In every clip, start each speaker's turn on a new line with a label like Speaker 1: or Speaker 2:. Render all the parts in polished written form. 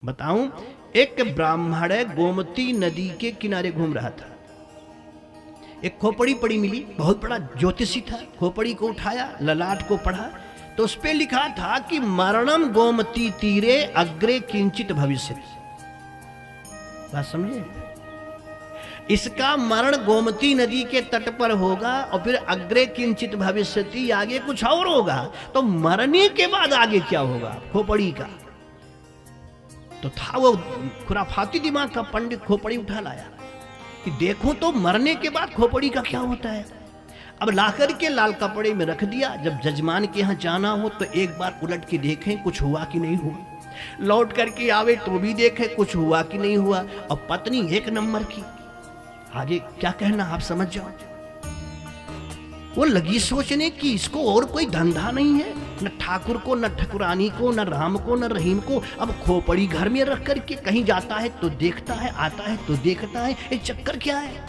Speaker 1: बताऊं, एक ब्राह्मण गोमती नदी के किनारे घूम रहा था। एक खोपड़ी पड़ी मिली, बहुत बड़ा ज्योतिषी था। खोपड़ी को उठाया, ललाट को पढ़ा तो उस पे लिखा था कि मरणम गोमती तीरे अग्रे किंचित भविष्य। बात समझे? इसका मरण गोमती नदी के तट पर होगा और फिर अग्रे किंचित भविष्यति, आगे कुछ और होगा। तो मरने के बाद आगे क्या होगा खोपड़ी का? तो था वो खुराफाती दिमाग का पंडित। खोपड़ी उठा लाया कि देखो तो मरने के बाद खोपड़ी का क्या होता है। अब लाकर के लाल कपड़े में रख दिया। जब जजमान के यहाँ जाना हो तो एक बार उलट के देखें कुछ हुआ कि नहीं हुआ। लौट करके आवे तो भी देखें कुछ हुआ कि नहीं हुआ। और पत्नी एक नंबर की। आगे क्या कहना आप समझ जाओ। वो लगी सोचने की इसको और कोई धंधा नहीं है, न ठाकुर को, न ठकुरानी को, न राम को, न रहीम को। अब खोपड़ी घर में रख करके कहीं जाता है तो देखता है, आता है तो देखता है। ये चक्कर क्या है?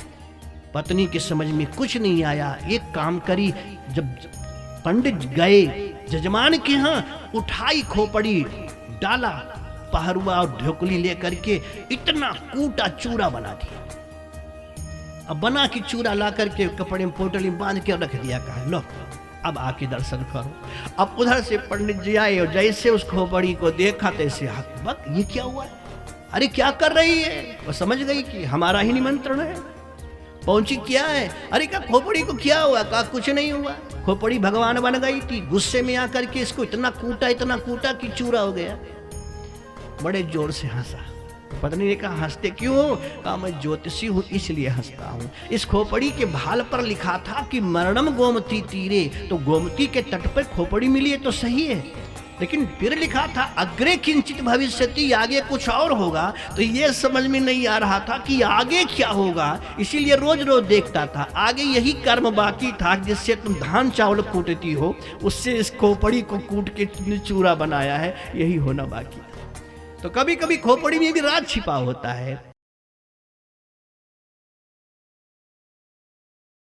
Speaker 1: पत्नी के समझ में कुछ नहीं आया। एक काम करी, जब पंडित गए जजमान के यहाँ, उठाई खोपड़ी, डाला पहरुआ और ढोकली लेकर के, इतना कूटा चूरा बना दिया। अब बना की चूरा ला करके कपड़े में पोटली में बांध के रख दिया। कहा लो अब आके दर्शन करो। अब उधर से पंडित जी आए और जैसे उस खोपड़ी को देखा तैसे हाथ बक, ये क्या हुआ? अरे क्या कर रही है? वो समझ गई कि हमारा ही निमंत्रण है। पहुंची, क्या है? अरे क्या खोपड़ी को क्या हुआ? कहा कुछ नहीं हुआ। खोपड़ी भगवान बन गई थी। गुस्से में आकर के इसको इतना कूटा कि चूरा हो गया। बड़े जोर से हंसा। पत्नी ने कहा हंसते क्यों हो? कहा मैं ज्योतिषी हूं इसलिए हंसता हूं। इस खोपड़ी के भाल पर लिखा था कि मरणम गोमती तीरे, तो गोमती के तट पर खोपड़ी मिली है तो सही है, लेकिन फिर लिखा था अग्रे किंचित भविष्यति, आगे कुछ और होगा। तो ये समझ में नहीं आ रहा था कि आगे क्या होगा, इसीलिए रोज रोज देखता था। आगे यही कर्म बाकी था जिससे तुम धान चावल कूटती हो, उससे इस खोपड़ी को कूट के तुमने चूरा बनाया है, यही होना बाकी। तो कभी कभी खोपड़ी में भी राज छिपा होता है।